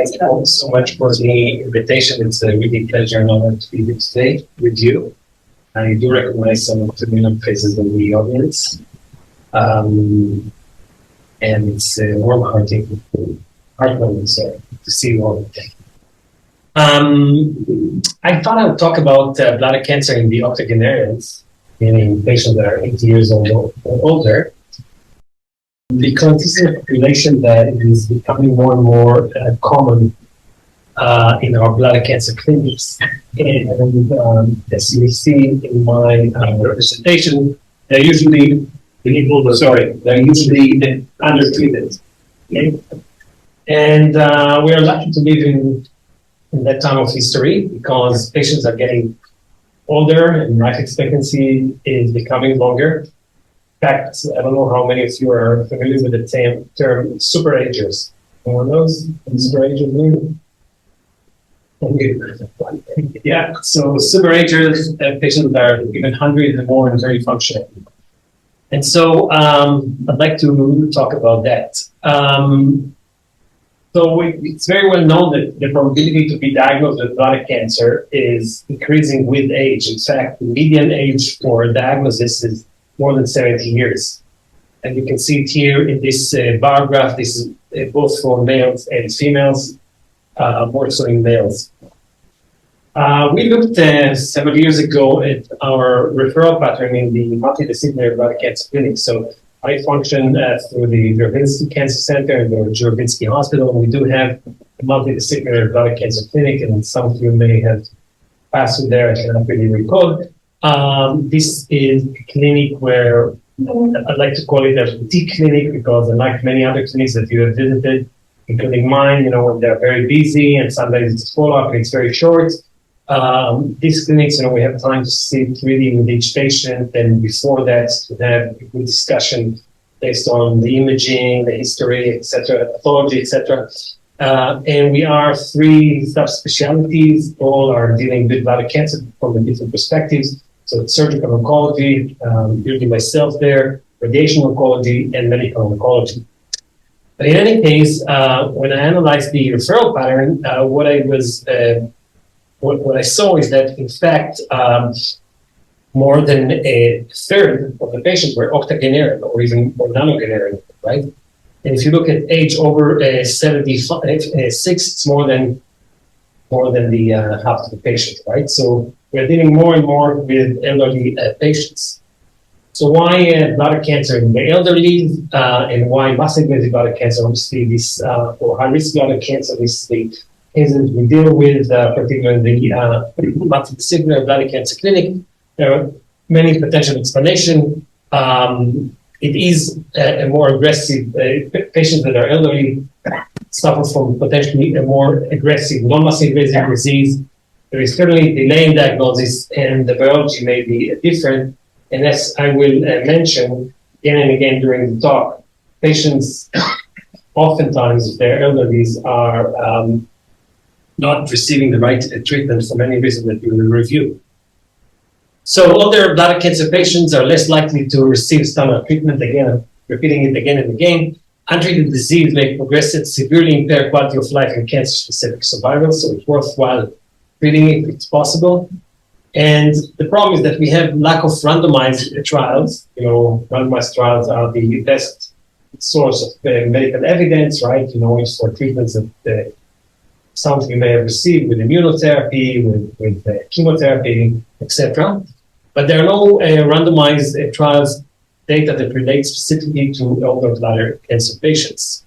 Thank you all so much for the invitation. It's a really pleasure and honor to be here today with you. I do recognize some of the familiar faces in the audience. And it's warm-hearted, heartwarming, to see you all. I thought I would talk about bladder cancer in the Octogenarians, meaning patients that are 80 years old or older, because this is a population that is becoming more and more common in our bladder cancer clinics. And as you see in my representation, they're usually undertreated. Okay? And we are lucky to live in that time of history because patients are getting older and life expectancy is becoming longer. In fact, I don't know how many of you are familiar with the term super agers. Anyone knows what super agers mean? Yeah, so super agers, patients that are even 100 and more and very functional. And so I'd like to talk about that. So it's very well known that the probability to be diagnosed with bladder cancer is increasing with age. In fact, the median age for diagnosis is more than 70 years. And you can see it here in this bar graph. This is both for males and females, more so in males. We looked several years ago at our referral pattern in the multidisciplinary bladder cancer clinic. So I function through the Jehonathan Cancer Center and the Jehonathan Hospital. We do have a multidisciplinary bladder cancer clinic, and some of you may have passed through there. I cannot really recall. This is a clinic where I'd like to call it a boutique clinic because, unlike many other clinics that you have visited, including mine, they're very busy and sometimes it's follow-up and it's very short. These clinics, we have time to sit really with each patient, and before that, to have a good discussion based on the imaging, the history, etc., pathology, etc. And we are 3 subspecialties. All are dealing with bladder cancer from different perspectives. So it's surgical oncology, usually myself there, radiation oncology, and medical oncology. But in any case, when I analyzed the referral pattern, what I saw is that, in fact, more than a third of the patients were octogenarian or even more nonogenarian, right? And if you look at age over 76, it's more than the half of the patients, right? So we're dealing more and more with elderly patients. So why bladder cancer in the elderly and why muscle-invasive bladder cancer? Obviously, this or high-risk bladder cancer, this is the cases we deal with, particularly in the multidisciplinary bladder cancer clinic. There are many potential explanations. It is a more aggressive, patients that are elderly suffer from potentially a more aggressive non-muscle invasive disease. There is certainly delay in diagnosis and the biology may be different. And as I will mention again and again during the talk, patients oftentimes, if they're elderly, are not receiving the right treatment for many reasons that we will review. So older bladder cancer patients are less likely to receive standard treatment. Again, I'm repeating it again and again. Untreated disease may progress and severely impair quality of life and cancer-specific survival, so it's worthwhile treating it if it's possible. And the problem is that we have lack of randomized trials. Randomized trials are the best source of medical evidence, right? It's for treatments that some of you may have received with immunotherapy, with chemotherapy, etc. But there are no randomized trials data that relate specifically to older bladder cancer patients.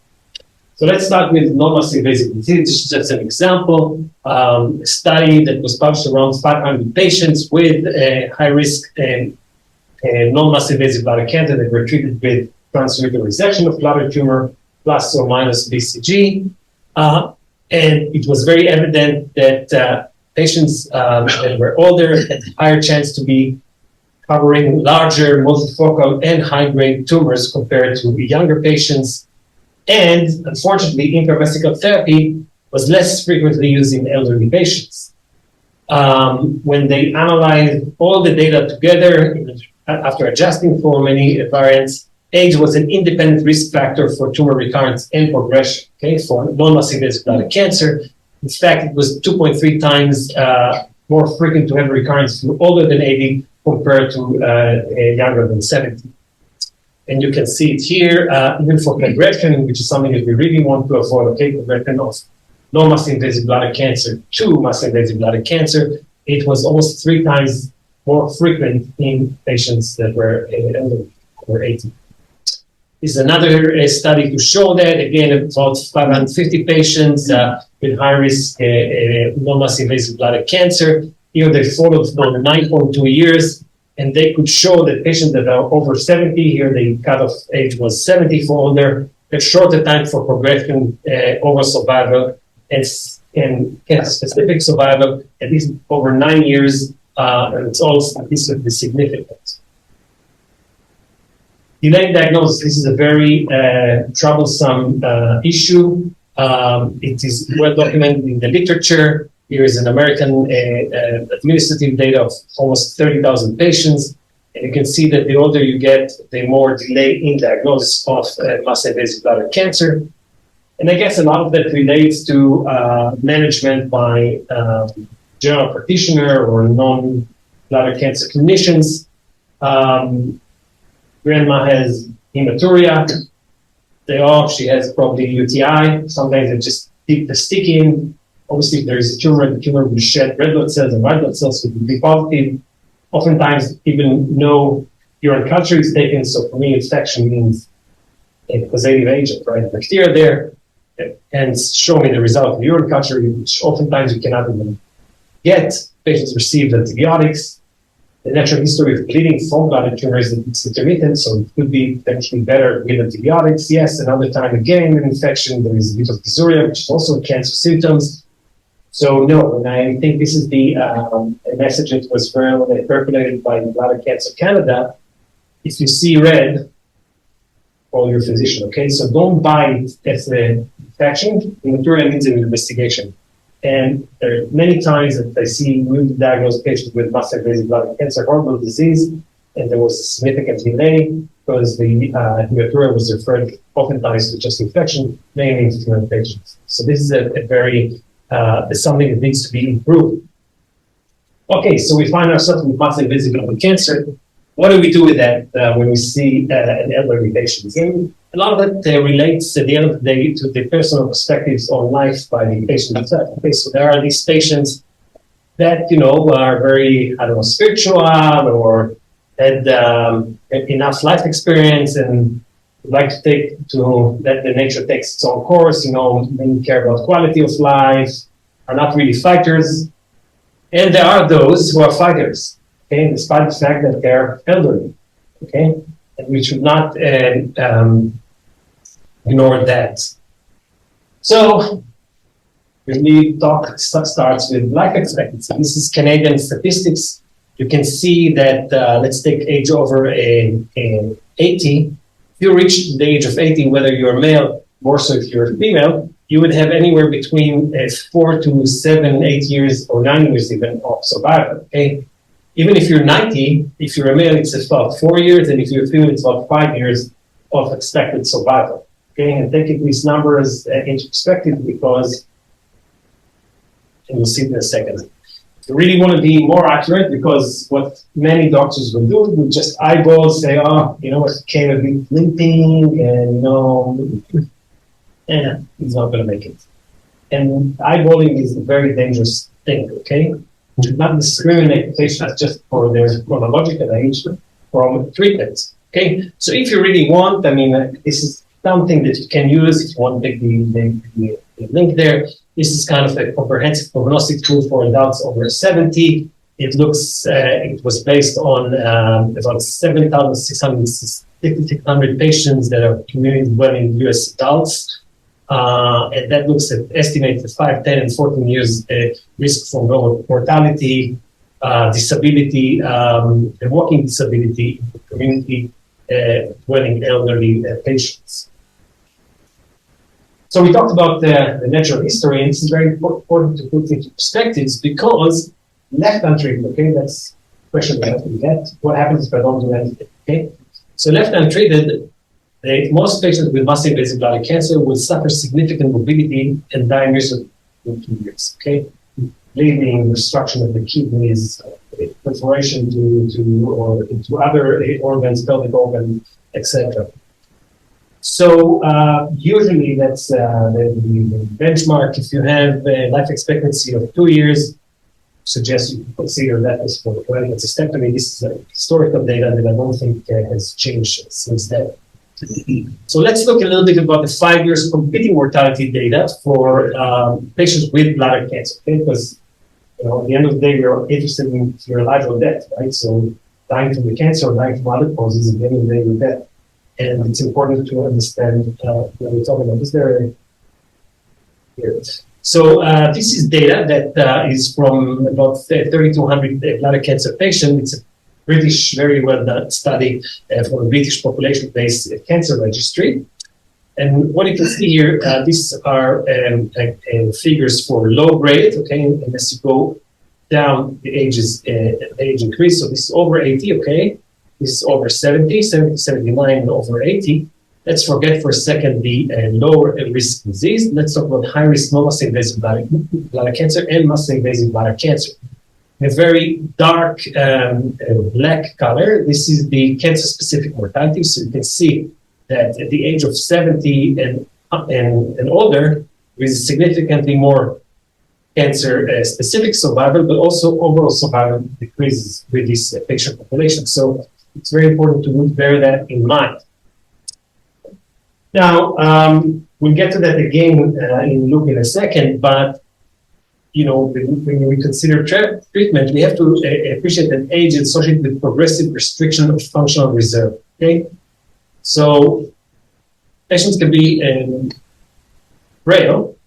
So let's start with non-muscle invasive disease. This is just an example. A study that was published around 500 patients with high-risk non-muscle invasive bladder cancer that were treated with transurethral resection of bladder tumor plus or minus BCG. And it was very evident that patients that were older had higher chance to be covering larger multifocal and high-grade tumors compared to younger patients. And unfortunately, intravesical therapy was less frequently used in elderly patients. When they analyzed all the data together, after adjusting for many variants, age was an independent risk factor for tumor recurrence and progression, okay, for non-muscle invasive bladder cancer. In fact, it was 2.3 times more frequent to have recurrence to older than 80 compared to younger than 70. And you can see it here, even for progression, which is something that we really want to avoid, okay, progression of non-muscle invasive bladder cancer to muscle invasive bladder cancer. It was almost 3 times more frequent in patients that were elderly, over 80. This is another study to show that, again, about 550 patients with high-risk non-muscle invasive bladder cancer. Here they followed for 9.2 years, and they could show that patients that are over 70, here the cutoff age was 70 for older, a shorter time for progression over survival, and specific survival, at least over 9 years, and it's all statistically significant. Delayed diagnosis, this is a very troublesome issue. It is well documented in the literature. Here is an American administrative data of almost 30,000 patients. And you can see that the older you get, the more delay in diagnosis of muscle invasive bladder cancer. And I guess a lot of that relates to management by general practitioner or non-bladder cancer clinicians. Grandma has hematuria. She has probably UTI. Sometimes they just stick the stick in. Obviously, if there is a tumor, the tumor will shed red blood cells and white blood cells will be positive. Oftentimes, even no urine culture is taken. So for me, infection means a causative agent, right? Bacteria there, and show me the result of urine culture, which oftentimes you cannot even get. Patients receive antibiotics. The natural history of bleeding from bladder tumor is that it's intermittent, so it could be potentially better with antibiotics. Yes, another time again, an infection, there is a bit of dysuria, which is also cancer symptoms. So no, and I think this is the message that was very circulated by Bladder Cancer Canada. If you see red, call your physician, okay? So don't buy it as an infection. Hematuria needs an investigation. And there are many times that I see newly diagnosed patients with muscle invasive bladder cancer, horrible disease, and there was a significant delay because the hematuria was referred oftentimes to just infection, mainly in female patients. So this is a very something that needs to be improved. Okay, so we find ourselves with muscle invasive bladder cancer. What do we do with that when we see an elderly patient? And a lot of it relates at the end of the day to the personal perspectives on life by the patient himself. Okay, so there are these patients that, you know, are very, I don't know, spiritual or had enough life experience and would like to let the nature take its own course, you know, they care about quality of life, are not really fighters. And there are those who are fighters, okay, despite the fact that they're elderly, okay? And we should not ignore that. So, the talk starts with life expectancy. This is Canadian statistics. You can see that, let's take age over 80. If you reach the age of 80, whether you're male, more so if you're female, you would have anywhere between 4 to 7, 8 years, or 9 years even of survival, okay? Even if you're 90, if you're a male, it's about 4 years, and if you're a female, it's about 5 years of expected survival, okay? And taking these numbers into perspective because, and we'll see it in a second. You really want to be more accurate because what many doctors will do, will just eyeball, say, oh, you know what, came a bit limping, and, you know, he's not going to make it. And eyeballing is a very dangerous thing, okay? You should not discriminate patients just for their chronological age from treatment, okay? So if you really want, I mean, this is something that you can use if you want to take the link there. This is kind of a comprehensive prognostic tool for adults over 70. It looks, it was based on about 7,600 patients that are community dwelling US adults. And that looks at estimated 5, 10, and 14 years risk for mortality, disability, and walking disability in the community dwelling elderly patients. So we talked about the natural history, and this is very important to put into perspectives because left untreated, okay, that's a question we have to get. What happens if I don't do anything, okay? So left untreated, most patients with muscle invasive bladder cancer will suffer significant morbidity and die in recent 2 years. Okay, bleeding, destruction of the kidneys, perforation into other organs, pelvic organs, etc. So usually that's the benchmark. If you have a life expectancy of 2 years, suggest you consider that as for radical cystectomy. This is historical data that I don't think has changed since then. So let's look a little bit about the 5 years competing mortality data for patients with bladder cancer. Okay? Because at the end of the day, we're interested in if you're alive or dead, right? So dying from the cancer or dying from other causes, at the end of the day, you're dead. And it's important to understand what we're talking about. Is there a... Here. So this is data that is from about 3,200 bladder cancer patients. It's a British, very well done study from a British population-based cancer registry. And what you can see here, these are figures for low grade, okay? And as you go down, the age increase. So this is over 80, okay? This is over 70, 70, 79, and over 80. Let's forget for a second the lower risk disease. Let's talk about high risk non-muscle invasive bladder cancer and muscle invasive bladder cancer. In a very dark black color, this is the cancer specific mortality. So you can see that at the age of 70 and older, there is significantly more cancer specific survival, but also overall survival decreases with this patient population. So it's very important to bear that in mind. Now, we'll get to that again in a second, but when we consider treatment, we have to appreciate that age is associated with progressive restriction of functional reserve. Okay, so patients can be frail,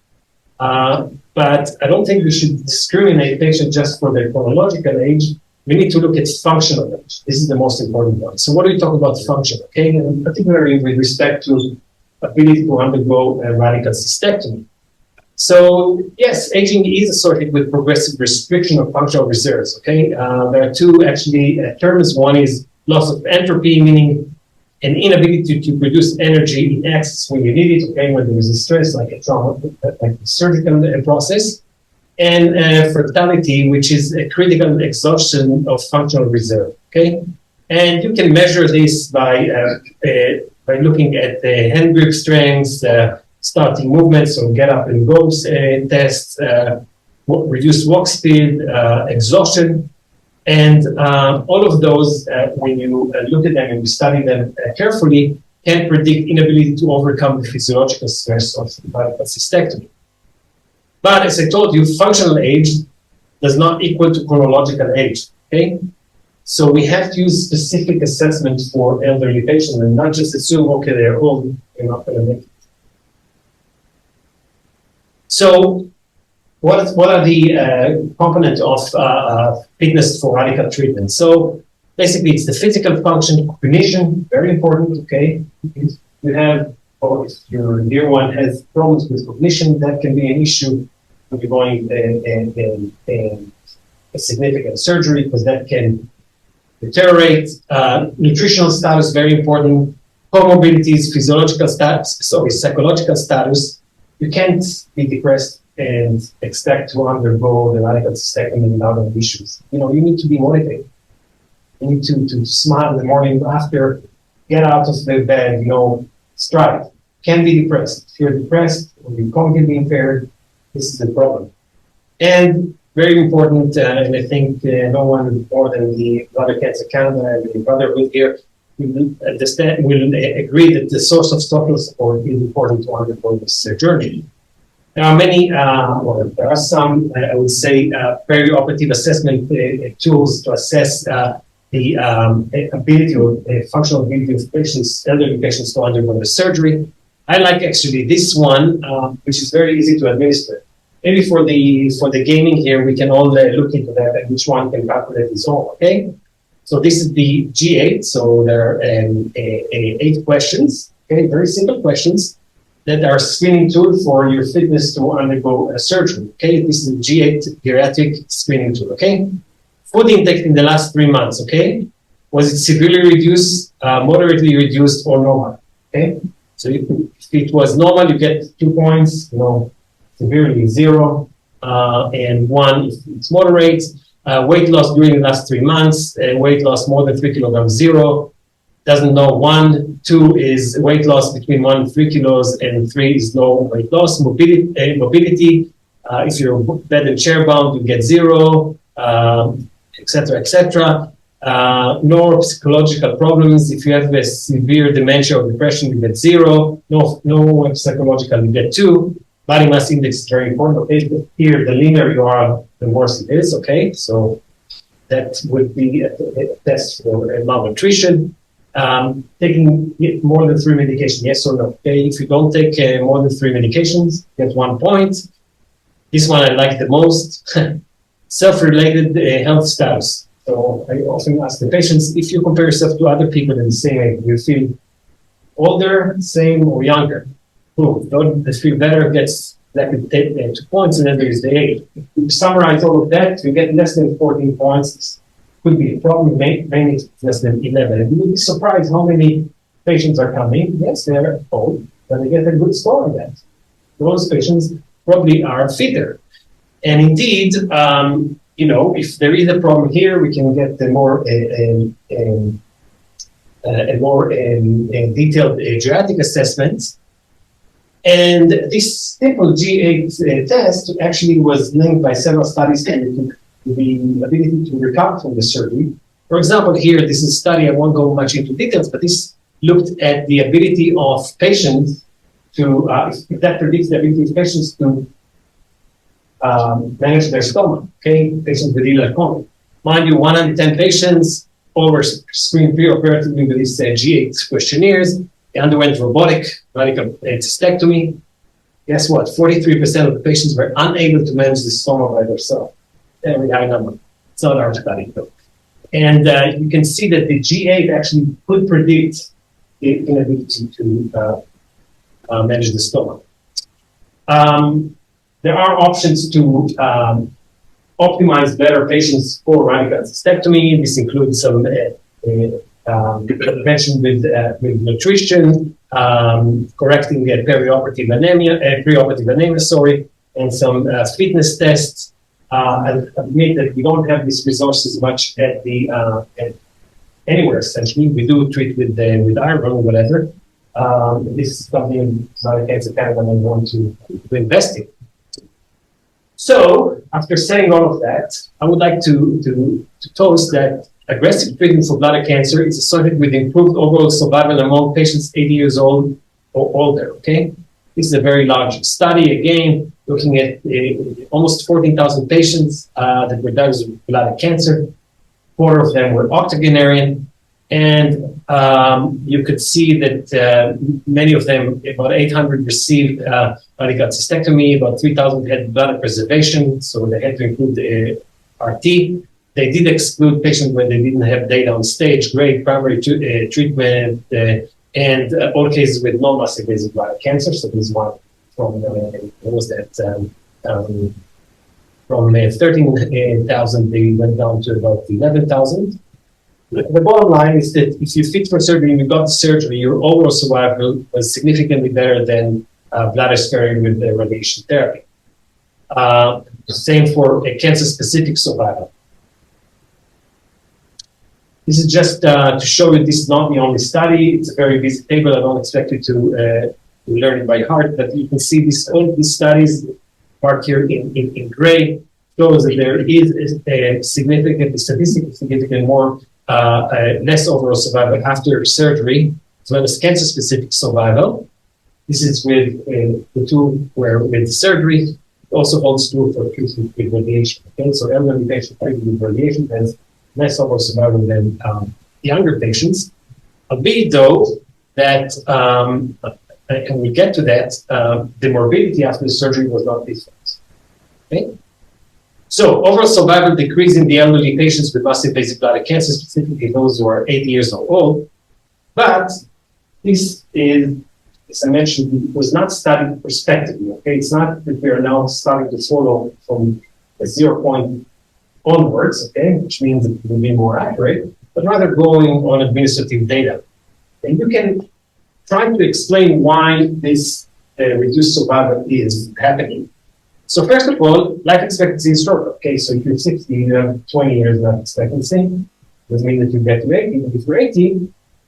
but I don't think we should discriminate patients just for their chronological age. We need to look at functional age. This is the most important one. So what do we talk about function? Okay, and particularly with respect to ability to undergo a radical cystectomy. So yes, aging is associated with progressive restriction of functional reserves. Okay, there are two actually terms. One is loss of entropy, meaning an inability to produce energy in excess when you need it. Okay, when there is a stress like a trauma, like the surgical process, and fertility, which is a critical exhaustion of functional reserve. Okay, and you can measure this by looking at the hand grip strength, starting movements, so get up and go tests, reduced walk speed, exhaustion, and all of those, when you look at them and you study them carefully, can predict inability to overcome the physiological stress of radical cystectomy. But as I told you, functional age does not equal to chronological age. Okay. So we have to use specific assessments for elderly patients and not just assume, okay, they're old, they're not going to make it. So what are the components of fitness for radical treatment? So basically it's the physical function, cognition, very important, okay? If you have, or if your dear one has problems with cognition, that can be an issue when you're going a significant surgery, because that can deteriorate. Nutritional status, very important. Comorbidities, physiological status, psychological status. You can't be depressed and expect to undergo the radical cystectomy without any issues. You need to be motivated. You need to smile in the morning after, get out of the bed, strive. Can't be depressed. If you're depressed or you're cognitively impaired, this is the problem. And very important, and I think no one more than the Bladder Cancer Canada and the Brotherhood here will agree that the source of structural support is important to undergo this journey. There are many, there are some, I would say, perioperative assessment tools to assess the ability or functional ability of patients, elderly patients, to undergo the surgery. I like actually this one, which is very easy to administer. Maybe for the gaming here, we can all look into that and which one can calculate this all. Okay. So this is the G8. So there are 8 questions. Okay, very simple questions that are screening tool for your fitness to undergo a surgery. Okay, this is the G8 geriatric screening tool. Okay, food intake in the last 3 months. Okay, was it severely reduced, moderately reduced, or normal? Okay, so if it was normal, you get 2 points, severely 0, and 1 if it's moderate. Weight loss during the last 3 months, weight loss more than 3 kilograms, 0. Doesn't know 1. 2 is weight loss between 1 and 3 kilos, and 3 is no weight loss. Morbidity, if you're bed and chair bound, you get 0, etc., etc. No psychological problems. If you have a severe dementia or depression, you get 0. No psychological, you get 2. Body mass index is very important. Okay, here the leaner you are, the worse it is. Okay, so that would be a test for malnutrition. Taking more than 3 medications, yes or no? Okay, if you don't take more than 3 medications, you get 1 point. This one I like the most. Self-related health status. So I often ask the patients, if you compare yourself to other people in the same age, do you feel older, same, or younger? Those that feel better gets like 2 points, and then there's the age. If you summarize all of that, you get less than 14 points. This could be a problem, mainly it's less than 11. And you will be surprised how many patients are coming. Yes, they're old, but they get a good score on that. Those patients probably are fitter. And indeed, if there is a problem here, we can get a more detailed geriatric assessment. And this simple G8 test actually was linked by several studies to the ability to recover from the surgery. For example, here, this is a study, I won't go much into details, but this looked at the ability of patients to, if that predicts the ability of patients to manage their stomach, okay? Patients with ileal colon. Mind you, 110 patients over screened preoperatively with these G8 questionnaires. They underwent robotic radical cystectomy. Guess what? 43% of the patients were unable to manage the stomach by themselves. Very high number. It's not our study, though. And you can see that the G8 actually could predict the inability to manage the stomach. There are options to optimize better patients for radical cystectomy. This includes some prevention with nutrition, correcting the preoperative anemia, and some fitness tests. I admit that we don't have these resources much at anywhere essentially. We do treat with iron or whatever. This is something Bladder Cancer Canada might want to invest in. So, after saying all of that, I would like to toast that aggressive treatment for bladder cancer is associated with improved overall survival among patients 80 years old or older, okay? This is a very large study, again, looking at almost 14,000 patients that were diagnosed with bladder cancer. 1/4 of them were octogenarian, and you could see that many of them, about 800 received radical cystectomy, about 3,000 had bladder preservation, so they had to include the RT. They did exclude patients when they didn't have data on stage, grade, primary treatment, and all cases with non-muscle invasive bladder cancer. So this one from, what was that? From 13,000, they went down to about 11,000. The bottom line is that if you fit for surgery and you got the surgery, your overall survival was significantly better than bladder sparing with radiation therapy. Same for a cancer-specific survival. This is just to show you this is not the only study. It's a very busy table. I don't expect you to learn it by heart, but you can see all these studies marked here in gray shows that there is a statistically significant more less overall survival after surgery, as well as cancer-specific survival. This is with the two where with surgery. It also holds true for treatment with radiation. Okay, so elderly patients treated with radiation has less overall survival than younger patients. Albeit though that, and we get to that, the morbidity after the surgery was not different. Okay. So overall survival decreased in the elderly patients with muscle invasive bladder cancer, specifically those who are 80 years or old. But this is, as I mentioned, was not studied prospectively. Okay, it's not that we are now starting to follow from a 0 point onwards, okay, which means it will be more accurate, but rather going on administrative data. And you can trying to explain why this reduced survival is happening. So first of all, life expectancy is shorter. Okay, so if you're 60, you have 20 years life expectancy. Doesn't mean that you get to 80, but if you're 80,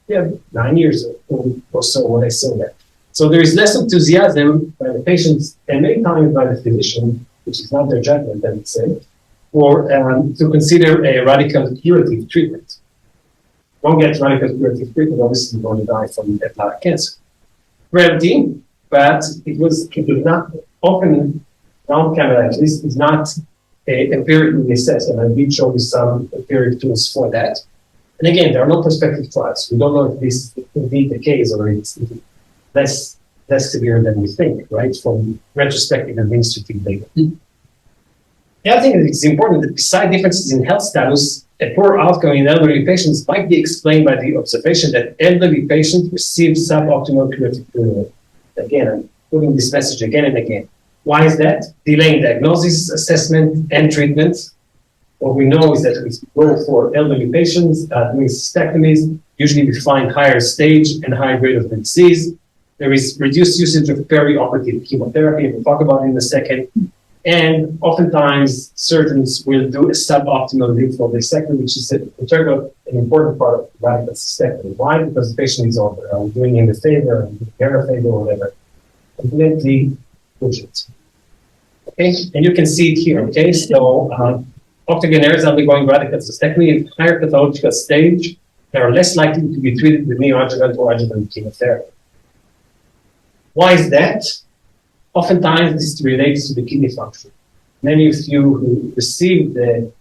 you have 9 years or so when I say that. So there is less enthusiasm by the patients and many times by the physician, which is not their judgment, I would say, or to consider a radical curative treatment. Don't get radical curative treatment, obviously you're going to die from bladder cancer. Rarity, but it was not often, at least is not empirically assessed, and I did show you some empiric tools for that. And again, there are no prospective trials. We don't know if this is indeed the case or it's less severe than we think, right, from retrospective administrative data. The other thing that is important that besides differences in health status, a poor outcome in elderly patients might be explained by the observation that elderly patients receive suboptimal curative treatment. Again, I'm putting this message again and again. Why is that? Delaying diagnosis, assessment, and treatment. What we know is that we go for elderly patients doing cystectomies. Usually we find higher stage and higher grade of the disease. There is reduced usage of perioperative chemotherapy, and we'll talk about it in a second. And oftentimes surgeons will do a suboptimal lymphodiscectomy, which is an important part of radical cystectomy. Why? Because the patient is older. Are we doing him a favor, a favor, or whatever? Completely bullshit. Okay, and you can see it here. Okay, so octogenarians undergoing radical cystectomy in higher pathological stage, they are less likely to be treated with neoadjuvant or adjuvant chemotherapy. Why is that? Oftentimes this relates to the kidney function. Many of you who received the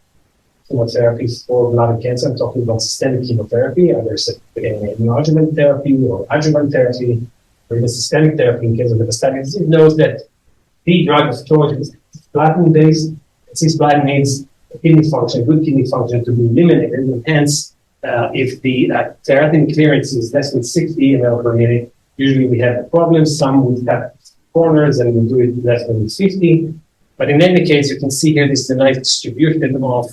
chemotherapy for bladder cancer, I'm talking about systemic chemotherapy, either neoadjuvant therapy or adjuvant therapy, or even systemic therapy in case of metastatic disease, knows that the drug of choice is cisplatin-based. Cisplatin needs kidney function, good kidney function to be eliminated, and hence, if the ferritin clearance is less than 60 ml per minute, usually we have a problem. Some will have corners and we do it less than 50. But in any case, you can see here this is a nice distribution of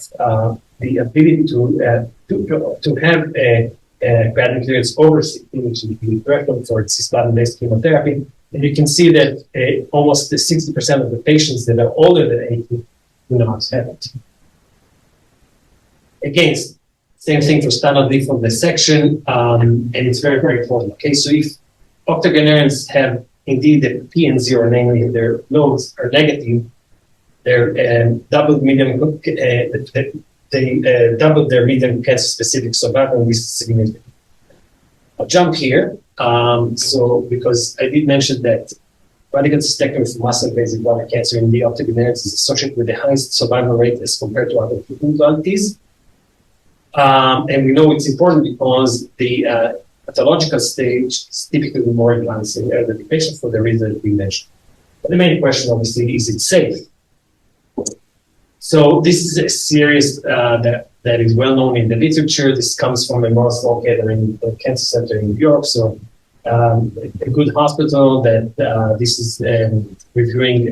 the ability to have a ferritin clearance over 60, which is the threshold for cisplatin-based chemotherapy. And you can see that almost 60% of the patients that are older than 80 do not have it. Again, same thing for standard lethal dissection, and it's very, very important. Okay, so if octogenarians have indeed the PN0, namely their loads are negative, they're doubled median, they doubled their median cancer-specific survival, and this is significant. I'll jump here. So because I did mention that radical cystectomy for muscle-invasive bladder cancer in the octogenarians is associated with the highest survival rate as compared to other treatment modalities. And we know it's important because the pathological stage is typically more advanced in elderly patients for the reason that we mentioned. But the main question, obviously, is it safe? So this is a series that is well known in the literature. This comes from Memorial Sloan Kettering Cancer Center in New York. So a good hospital that this is reviewing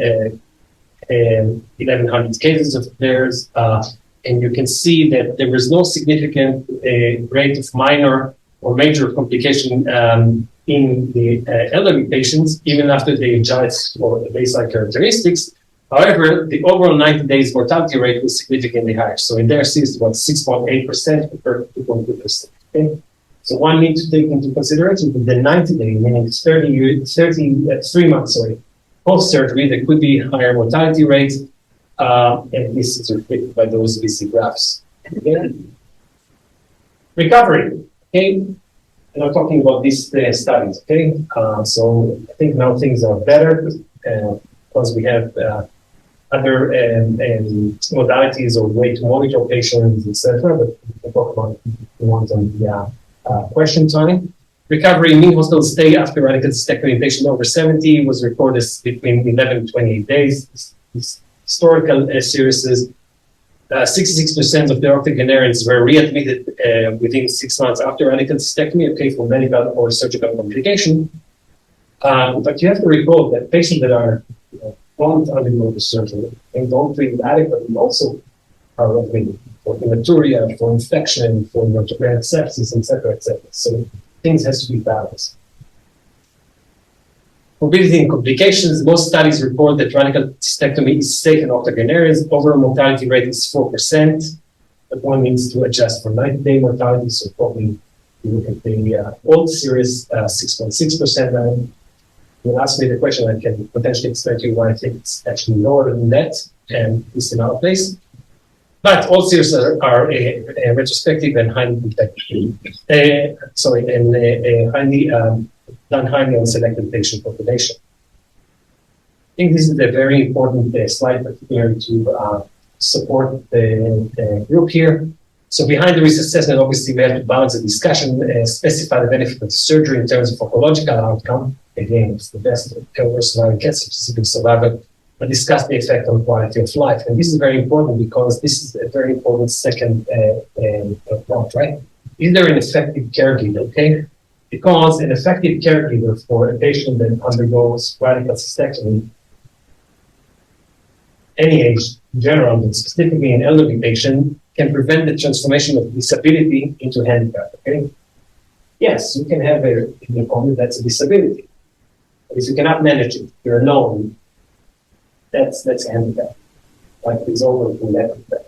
1,100 cases of theirs. And you can see that there was no significant rate of minor or major complication in the elderly patients, even after they adjust for the baseline characteristics. However, the overall 90 days mortality rate was significantly higher. So in their case, about 6.8% compared to 2.2%. Okay? So one needs to take into consideration that the 90 day, meaning 3 months, post-surgery, there could be higher mortality rates. And this is reflected by those busy graphs. Again, recovery, okay? And I'm talking about these studies, okay? So I think now things are better because we have other modalities or way to monitor patients, etc. But we'll talk about the ones on the question time. Recovery mean hospital stay after radical cystectomy in patient over 70 was recorded between 11 and 28 days. This historical series is 66% of the octogenarians were readmitted within 6 months after radical cystectomy, okay, for medical or surgical complication. But you have to recall that patients that are don't undergo the surgery and don't treat adequately also are admitted for hematuria, for infection, for sepsis, etc., etc. So things has to be balanced. Morbidity and complications. Most studies report that radical cystectomy is safe in octogenarians. Overall mortality rate is 4%, but one needs to adjust for 90-day mortality. So probably you look at the old series, 6.6%. You'll ask me the question, I can potentially explain to you why I think it's actually lower than that, and it's in our place. But all series are retrospective and highly done highly on selected patient population. I think this is a very important slide, particularly to support the group here. So behind the risk assessment, obviously, we have to balance the discussion, specify the benefit of the surgery in terms of oncological outcome. Again, it's the best overall survival, cancer-specific survival, but discuss the effect on quality of life. And this is very important because this is a very important second point, right? Is there an effective caregiver, okay? Because an effective caregiver for a patient that undergoes radical cystectomy, any age in general, but specifically an elderly patient, can prevent the transformation of disability into handicap, okay? Yes, you can have a component that's a disability. But if you cannot manage it, you're alone, that's a handicap. Like it's over to that.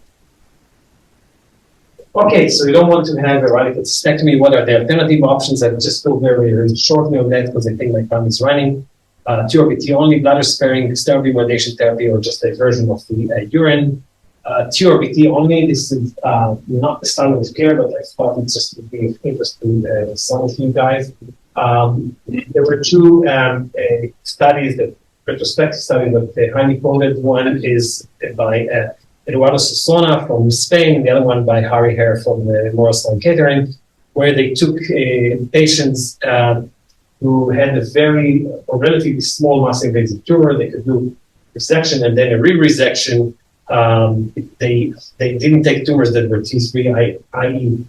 Okay, so you don't want to have a radical cystectomy. What are the alternative options? I'll just go very, very shortly on that because I think my time is running. TURBT only, bladder sparing, steroid radiation therapy, or just a version of the urine. TURBT only, this is not the standard of care, but I thought it just would be interesting to some of you guys. There were two studies, that retrospective study that highly quoted. One is by Eduardo Sosona from Spain, the other one by Harry Hare from Memorial Sloan Kettering, where they took patients who had a very or relatively small muscle invasive tumor. They could do resection and then a re-resection. They didn't take tumors that were T3, i.e.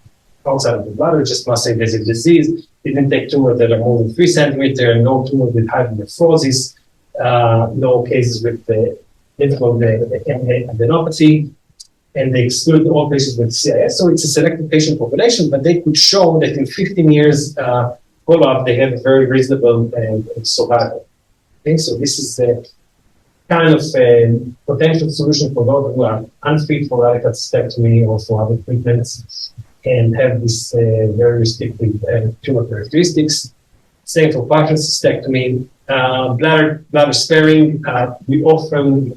outside of the bladder, just muscle invasive disease. They didn't take tumors that are more than 3 centimeters, no tumor with hydronephrosis, no cases with difficult adenopathy, and they excluded all patients with CIS. So it's a selected patient population, but they could show that in 15 years follow-up, they have a very reasonable survival. Okay, so this is a kind of a potential solution for those who are unfit for radical cystectomy or for other treatments and have this very restrictive tumor characteristics. Same for partial cystectomy. Bladder sparing, we often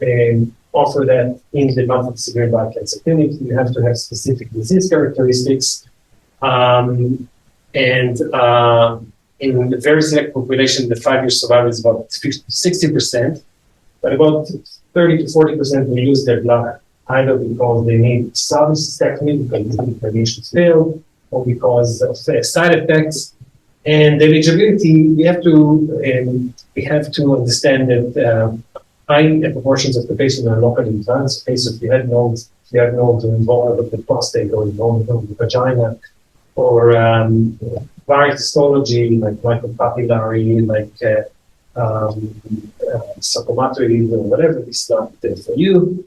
offer that in the monthly severe bladder cancer clinic. You have to have specific disease characteristics. In the very select population, the 5-year survival is about 60%, but about 30 to 40% will lose their bladder, either because they need some cystectomy because the radiations failed, or because of side effects. And the eligibility, we have to understand that high proportions of the patients are locally advanced. Okay, so if you had nodes involved with the prostate or involved with the vagina, or various histology like micropapillary, like sarcomatoid, or whatever is not there for you.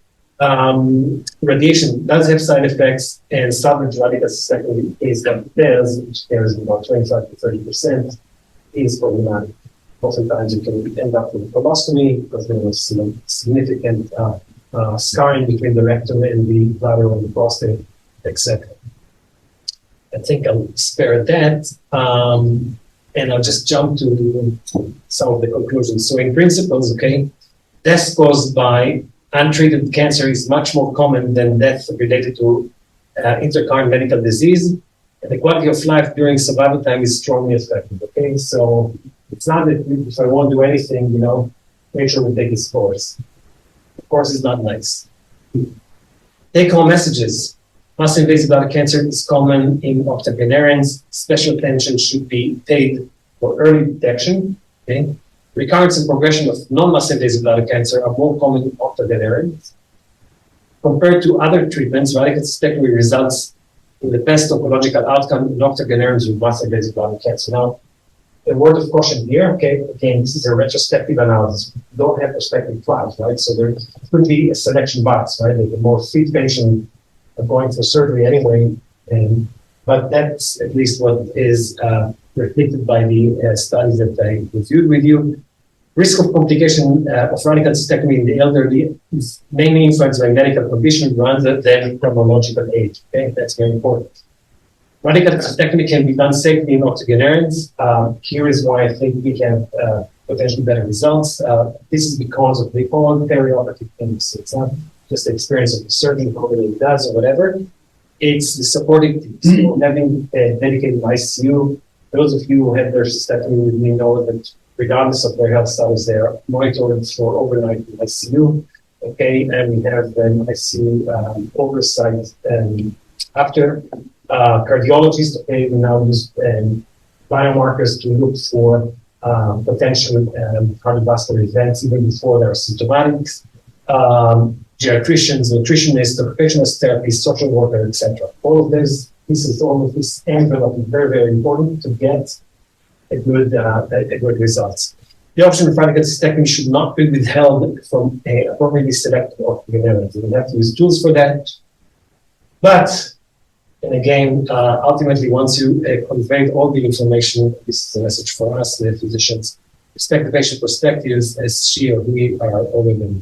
Radiation does have side effects, and salvage radical cystectomy is that fails, which fails about 25 to 30%, is problematic. Oftentimes you can end up with a colostomy because there was some significant scarring between the rectum and the bladder and the prostate, etc. I think I'll spare that, and I'll just jump to some of the conclusions. So in principles, okay, death caused by untreated cancer is much more common than death related to intercurrent medical disease. And the quality of life during survival time is strongly affected, okay? So it's not that if I won't do anything, nature will take its course. Of course, it's not nice. Take-home messages. Muscle-invasive bladder cancer is common in octogenarians. Special attention should be paid for early detection. Okay? Recurrence and progression of non-muscle-invasive bladder cancer are more common in octogenarians. Compared to other treatments, radical cystectomy results in the best oncological outcome in octogenarians with muscle-invasive bladder cancer. Now, a word of caution here. Okay, again, this is a retrospective analysis. We don't have prospective trials, right? So there could be a selection bias, right? The more fit patient are going for surgery anyway, but that's at least what is reflected by the studies that I reviewed with you. Risk of complication of radical cystectomy in the elderly is mainly influenced by medical condition rather than chronological age. Okay, that's very important. Radical cystectomy can be done safely in octogenarians. Here is why I think we have potentially better results. This is because of the old perioperative things. It's not just the experience of the surgeon, how many he does or whatever. It's the supporting teams. So having a dedicated ICU. Those of you who had their cystectomy with me know that regardless of their health status, they are monitored for overnight in ICU. Okay, and we have an ICU oversight after. Cardiologists, okay, we now use biomarkers to look for potential cardiovascular events even before they're symptomatic. Geriatricians, nutritionists, occupational therapists, social worker, etc. All of this pieces, all of this envelope is very, very important to get a good results. The option of radical cystectomy should not be withheld from appropriately selected octogenarians. We have to use tools for that. But and again, ultimately, once you convey all the information, this is a message for us, the physicians, respect the patient perspectives as she or he are already